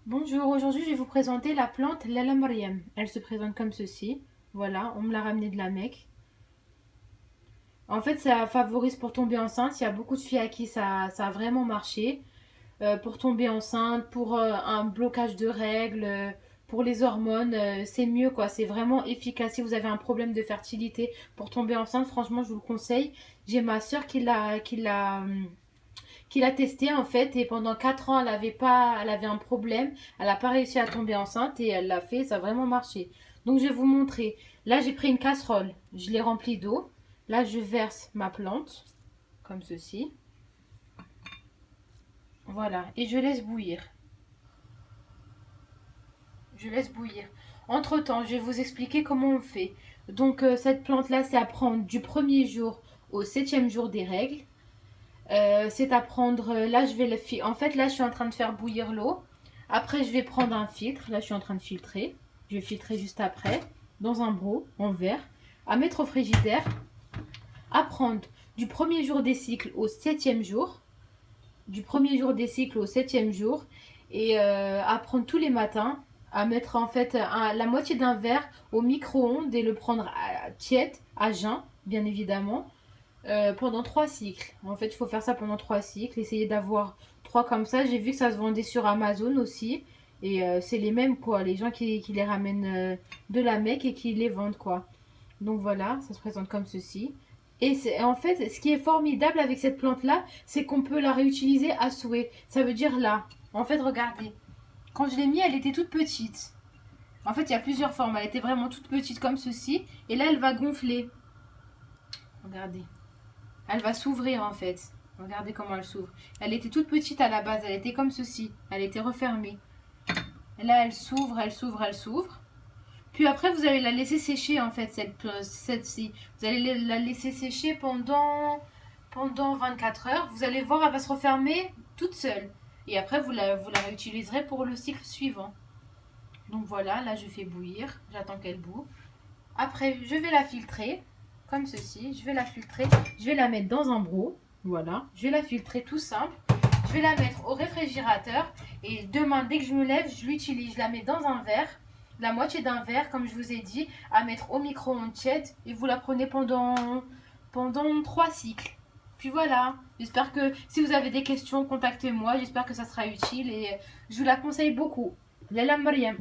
Bonjour, aujourd'hui je vais vous présenter la plante Lala Mariam. Elle se présente comme ceci. Voilà, on me l'a ramenée de la Mecque. En fait, ça favorise pour tomber enceinte. Il y a beaucoup de filles à qui ça a vraiment marché. Pour tomber enceinte, pour un blocage de règles, pour les hormones, c'est mieux quoi. C'est vraiment efficace. Si vous avez un problème de fertilité pour tomber enceinte, franchement, je vous le conseille. J'ai ma soeur qui l'a testé en fait et pendant 4 ans elle avait un problème, elle n'a pas réussi à tomber enceinte et elle l'a fait, ça a vraiment marché. Donc je vais vous montrer. Là j'ai pris une casserole, je l'ai remplie d'eau. Là je verse ma plante comme ceci. Voilà et je laisse bouillir. Je laisse bouillir. Entre temps je vais vous expliquer comment on fait. Donc cette plante là c'est à prendre du premier jour au 7e jour des règles. C'est à prendre. Là, je vais en fait, là, je suis en train de faire bouillir l'eau. Après, je vais prendre un filtre. Là, je suis en train de filtrer. Je vais filtrer juste après. Dans un broc, en verre. À mettre au frigidaire. À prendre du premier jour des cycles au 7e jour. Du premier jour des cycles au 7e jour. Et à prendre tous les matins. À mettre en fait la moitié d'un verre au micro-ondes et le prendre tiède, à jeun, bien évidemment. Pendant 3 cycles. En fait, il faut faire ça pendant 3 cycles. Essayer d'avoir 3 comme ça. J'ai vu que ça se vendait sur Amazon aussi. Et c'est les mêmes, quoi. Les gens qui les ramènent de la Mecque et qui les vendent, quoi. Donc voilà, ça se présente comme ceci. Et en fait, ce qui est formidable avec cette plante-là, c'est qu'on peut la réutiliser à souhait. Ça veut dire là. En fait, regardez. Quand je l'ai mis, elle était toute petite. En fait, il y a plusieurs formes. Elle était vraiment toute petite comme ceci. Et là, elle va gonfler. Regardez. Elle va s'ouvrir en fait. Regardez comment elle s'ouvre. Elle était toute petite à la base, elle était comme ceci. Elle était refermée. Et là, elle s'ouvre, elle s'ouvre, elle s'ouvre. Puis après, vous allez la laisser sécher en fait, cette-ci. Vous allez la laisser sécher pendant 24 heures. Vous allez voir, elle va se refermer toute seule. Et après, vous la réutiliserez pour le cycle suivant. Donc voilà, là, je fais bouillir. J'attends qu'elle bout. Après, je vais la filtrer, comme ceci. Je vais la filtrer. Je vais la mettre dans un broc. Voilà. Je vais la filtrer tout simple. Je vais la mettre au réfrigérateur. Et demain, dès que je me lève, je l'utilise. Je la mets dans un verre. La moitié d'un verre, comme je vous ai dit, à mettre au micro-ondes tiède. Et vous la prenez pendant 3 cycles. Puis voilà. J'espère que si vous avez des questions, contactez-moi. J'espère que ça sera utile. Et je vous la conseille beaucoup. Lala Mariam.